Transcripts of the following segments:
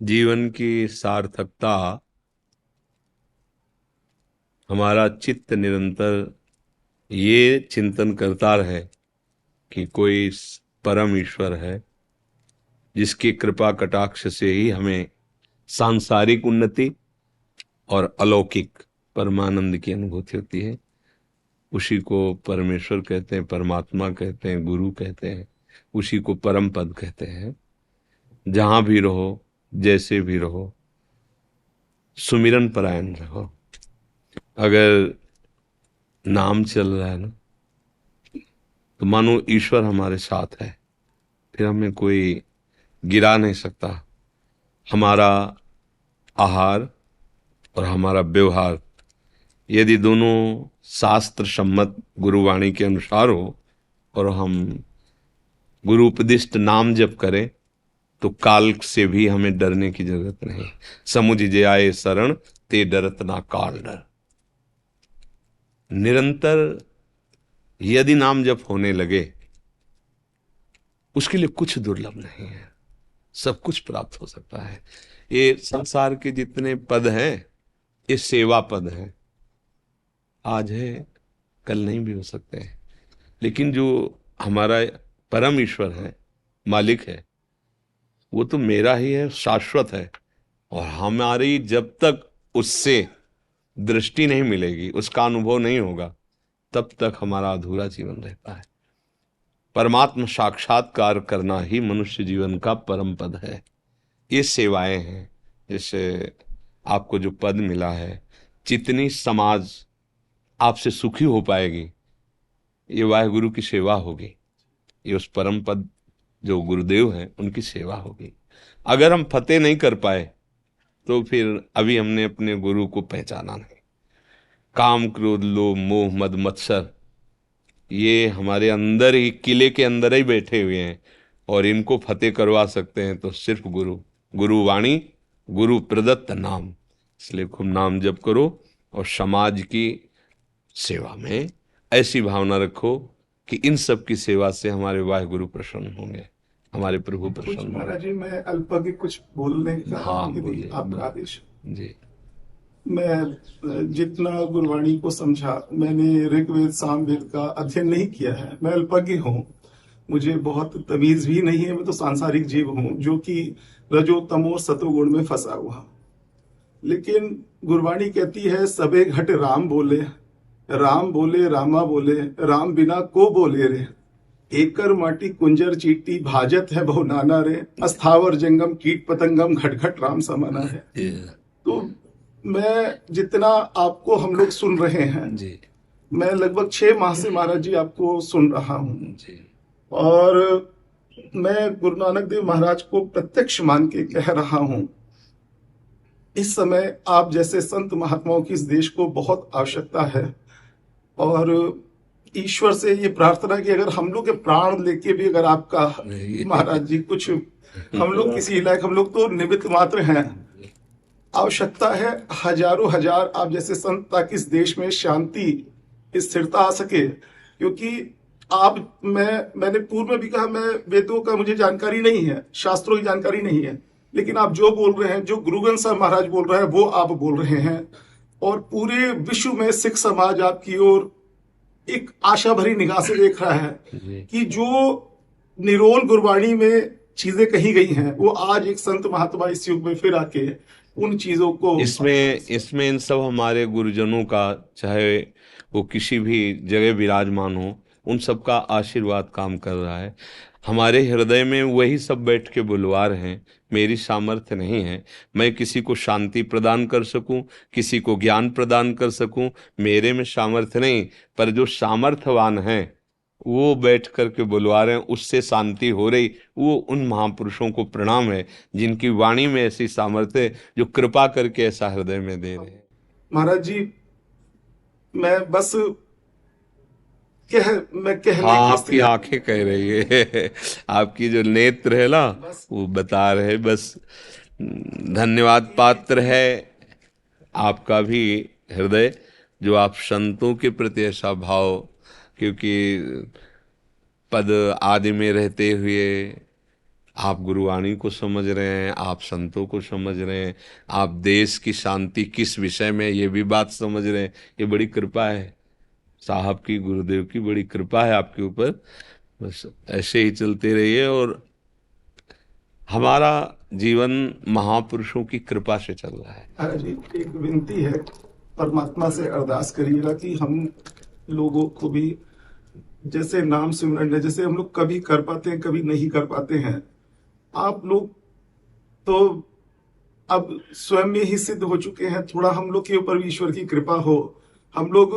जीवन की सार्थकता हमारा चित्त निरंतर ये चिंतन करता रहे कि कोई परम ईश्वर है जिसकी कृपा कटाक्ष से ही हमें सांसारिक उन्नति और अलौकिक परमानंद की अनुभूति होती है। उसी को परमेश्वर कहते हैं, परमात्मा कहते हैं, गुरु कहते हैं, उसी को परम पद कहते हैं। जहां भी रहो, जैसे भी रहो, सुमिरन परायण रहो। अगर नाम चल रहा है ना, तो मानो ईश्वर हमारे साथ है, फिर हमें कोई गिरा नहीं सकता। हमारा आहार और हमारा व्यवहार यदि दोनों शास्त्र सम्मत गुरुवाणी के अनुसार हो और हम गुरु उपदिष्ट नाम जप करें, तो काल से भी हमें डरने की जरूरत नहीं। समुझ जे आए शरण, ते डरत ना काल डर। निरंतर यदि नाम जप होने लगे, उसके लिए कुछ दुर्लभ नहीं है, सब कुछ प्राप्त हो सकता है। ये संसार के जितने पद हैं, ये सेवा पद हैं। आज है, कल नहीं भी हो सकते हैं, लेकिन जो हमारा परम ईश्वर है, मालिक है, वो तो मेरा ही है, शाश्वत है। और हमारी जब तक उससे दृष्टि नहीं मिलेगी, उसका अनुभव नहीं होगा, तब तक हमारा अधूरा जीवन रहता है। परमात्मा साक्षात्कार करना ही मनुष्य जीवन का परम पद है। ये सेवाएं हैं। जैसे आपको जो पद मिला है, जितनी समाज आपसे सुखी हो पाएगी, ये वाहेगुरु की सेवा होगी, ये उस परम पद जो गुरुदेव हैं उनकी सेवा होगी। अगर हम फतेह नहीं कर पाए, तो फिर अभी हमने अपने गुरु को पहचाना नहीं। काम क्रोध लोभ मोह मद मत्सर, ये हमारे अंदर ही, किले के अंदर ही बैठे हुए हैं, और इनको फतेह करवा सकते हैं तो सिर्फ गुरु। गुरु वाणी, गुरु प्रदत्त नाम। इसलिए खूब नाम जप करो और समाज की सेवा में ऐसी भावना रखो कि इन सब की सेवा से हमारे वाहिगुरु प्रसन्न होंगे, हमारे प्रभु कुछ प्रसन्न होंगे। महाराज जी, मैं अल्पज्ञ कुछ बोलने का, हाँ यदि बोलिए, आपका आदेश। जी। मैं जितना गुरबाणी को समझा, मैंने ऋग्वेद सामवेद का अध्ययन नहीं किया है, मैं अल्पज्ञ हूँ। मुझे बहुत तमीज भी नहीं है, मैं तो सांसारिक जीव हूँ जो कि रजो तमो सतोगुण में फंसा हुआ। लेकिन गुरबाणी कहती है, सबे घट राम बोले, राम बोले रामा बोले, राम बिना को बोले रे। एकर माटी कुंजर चीटी, भाजत है बहु नाना रे। अस्थावर जंगम कीट पतंगम, घट घट राम समाना है। तो मैं जितना आपको हम लोग सुन रहे हैं जी मैं लगभग 6 माह से महाराज जी आपको सुन रहा हूँ। जी। और मैं गुरु नानक देव महाराज को प्रत्यक्ष मान के कह रहा हूँ, इस समय आप जैसे संत महात्माओं की इस देश को बहुत आवश्यकता है। और ईश्वर से ये प्रार्थना कि अगर हम लोग के प्राण लेके भी अगर आपका महाराज जी कुछ, हम लोग किसी लायक, हम लोग तो निमित्त मात्र हैं। आवश्यकता है हजारों हजार आप जैसे संत, ताकि इस देश में शांति स्थिरता आ सके। क्योंकि आप, मैंने पूर्व में भी कहा, मैं वेदों का मुझे जानकारी नहीं है, शास्त्रों की जानकारी नहीं है, लेकिन आप जो बोल रहे हैं, जो गुरु ग्रंथ साहब महाराज बोल रहे हैं, वो आप बोल रहे हैं। और पूरे विश्व में सिख समाज आपकी ओर एक आशा भरी निगाह से देख रहा है कि जो निरोल गुरबाणी में चीजें कही गई हैं, वो आज एक संत महात्मा इस युग में फिर आके उन चीजों को, इसमें इन सब हमारे गुरुजनों का, चाहे वो किसी भी जगह विराजमान हो, उन सब का आशीर्वाद काम कर रहा है। हमारे हृदय में वही सब बैठ के बुलवा रहे हैं। मेरी सामर्थ्य नहीं है मैं किसी को शांति प्रदान कर सकूं, किसी को ज्ञान प्रदान कर सकूं, मेरे में सामर्थ्य नहीं। पर जो सामर्थ्यवान है वो बैठ करके बुलवा रहे हैं, उससे शांति हो रही। वो उन महापुरुषों को प्रणाम है जिनकी वाणी में ऐसी सामर्थ्य है, जो कृपा करके ऐसा हृदय में दे रहे हैं। महाराज जी, मैं बस मैं कहने हाँ, की आपकी स्थिति। आंखें कह रही है आपकी जो नेत्र है ना, वो बता रहे बस। धन्यवाद पात्र है आपका भी हृदय, जो आप संतों के प्रति ऐसा भाव, क्योंकि पद आदि में रहते हुए आप गुरुवाणी को समझ रहे हैं, आप संतों को समझ रहे हैं, आप देश की शांति किस विषय में ये भी बात समझ रहे हैं। ये बड़ी कृपा है साहब की, गुरुदेव की बड़ी कृपा है आपके ऊपर। बस ऐसे ही चलते रहिए और हमारा जीवन महापुरुषों की कृपा से चल रहा है। महाराज जी, एक विनती है, परमात्मा से अरदास करिएगा कि हम लोगों को भी जैसे नाम सिमरन, जैसे हम लोग कभी कर पाते हैं कभी नहीं कर पाते हैं, आप लोग तो अब स्वयं में ही सिद्ध हो चुके हैं। थोड़ा हम लोग के ऊपर भी ईश्वर की कृपा हो। हम लोग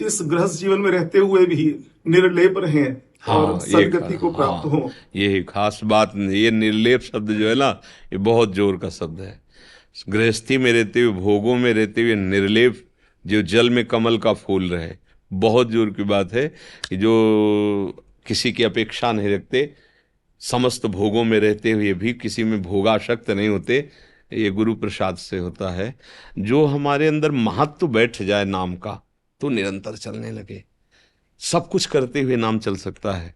इस गृहस्थ जीवन में रहते हुए भी निर्लेप रहें और हाँ, सदगति को प्राप्त हो। ये खास बात, ये निर्लेप शब्द जो है ना, ये बहुत जोर का शब्द है। गृहस्थी में रहते हुए, भोगों में रहते हुए निर्लेप, जो जल में कमल का फूल रहे, बहुत जोर की बात है कि जो किसी की अपेक्षा नहीं रखते, समस्त भोगों में रहते हुए भी किसी में भोगासक्त नहीं होते, ये गुरु प्रसाद से होता है। जो हमारे अंदर महत्व बैठ जाए नाम का, तो निरंतर चलने लगे। सब कुछ करते हुए नाम चल सकता है।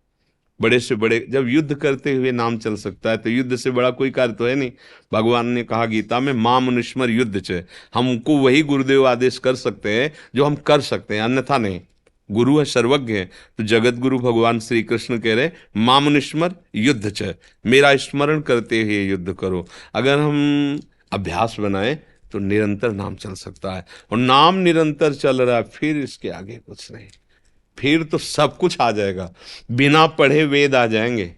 बड़े से बड़े, जब युद्ध करते हुए नाम चल सकता है तो युद्ध से बड़ा कोई कार्य तो है नहीं। भगवान ने कहा गीता में, मां मनुष्मर युद्ध च। हमको वही गुरुदेव आदेश कर सकते हैं जो हम कर सकते हैं, अन्यथा नहीं। गुरु है, सर्वज्ञ है। तो जगत गुरु भगवान श्री कृष्ण कह रहे, मां मनुष्मर युद्ध च, मेरा स्मरण करते हुए युद्ध करो। अगर हम अभ्यास बनाए तो निरंतर नाम चल सकता है, और नाम निरंतर चल रहा है, फिर इसके आगे कुछ नहीं। फिर तो सब कुछ आ जाएगा। बिना पढ़े वेद आ जाएंगे,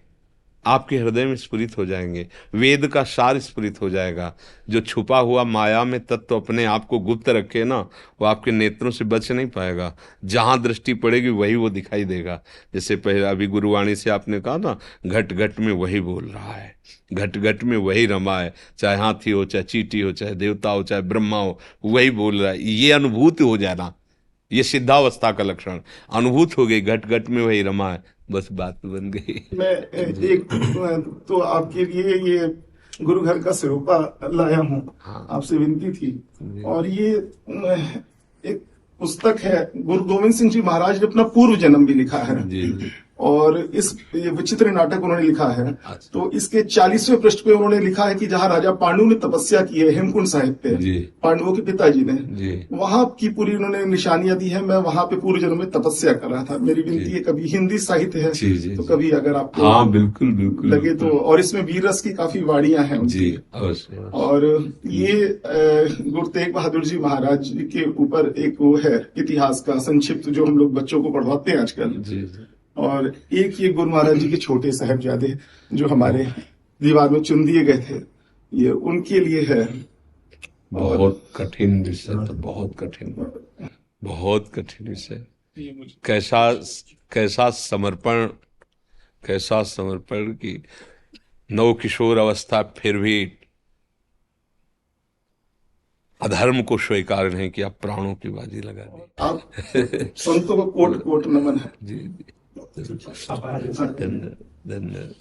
आपके हृदय में स्फुरित हो जाएंगे, वेद का सार स्फुरित हो जाएगा। जो छुपा हुआ माया में तत्व अपने आप को गुप्त रखे ना, वो आपके नेत्रों से बच नहीं पाएगा। जहां दृष्टि पड़ेगी वही वो दिखाई देगा। जैसे पहले अभी गुरुवाणी से आपने कहा ना, घट घट में वही बोल रहा है, घट घट में वही रमा है। चाहे हाथी हो, चाहे चींटी हो, चाहे देवता हो, चाहे ब्रह्मा हो, वही बोल रहा है। ये अनुभूति हो जाना, ये सिद्धावस्था का लक्षण। अनुभूत हो गई, घट घट में वही रमा है, बस बात बन गई। मैं एक तो आपके लिए ये गुरु घर का सिरोपा लाया हूँ। हाँ। आपसे विनती थी। और ये एक पुस्तक है, गुरु गोविंद सिंह जी महाराज ने अपना पूर्व जन्म भी लिखा है। जी। और ये विचित्र नाटक उन्होंने लिखा है। अच्छा। तो इसके 40वें पृष्ठ पे उन्होंने लिखा है कि जहाँ राजा पांडु ने तपस्या की है हेमकुंड साहिब पे, पांडवों के पिताजी ने, वहां की पूरी उन्होंने निशानियां दी है। मैं वहां पे पूर्व जन्म में तपस्या कर रहा था। मेरी विनती है, कभी हिंदी साहित्य है तो कभी अगर आपको हाँ, बिल्कुल बिल्कुल लगे तो। और इसमें वीररस की काफी वाणियां हैं उनकी। और ये गुरु तेग बहादुर जी महाराज के ऊपर एक वो है इतिहास का संक्षिप्त, जो हम लोग बच्चों को पढ़वाते हैं आजकल। और एक ये गुरु महाराज जी के छोटे साहिबजादे जो हमारे दीवार में चुन दिए गए थे, ये उनके लिए है। बहुत कठिन विषय, तो बहुत कठिन, बहुत कठिन विषय। कैसा समर्पण, कैसा समर्पण की नव किशोर अवस्था, फिर भी अधर्म को स्वीकार नहीं किया, प्राणों की बाजी लगा दी। आप संतों को कोट कोट नमन है। जी। धन्यवाद।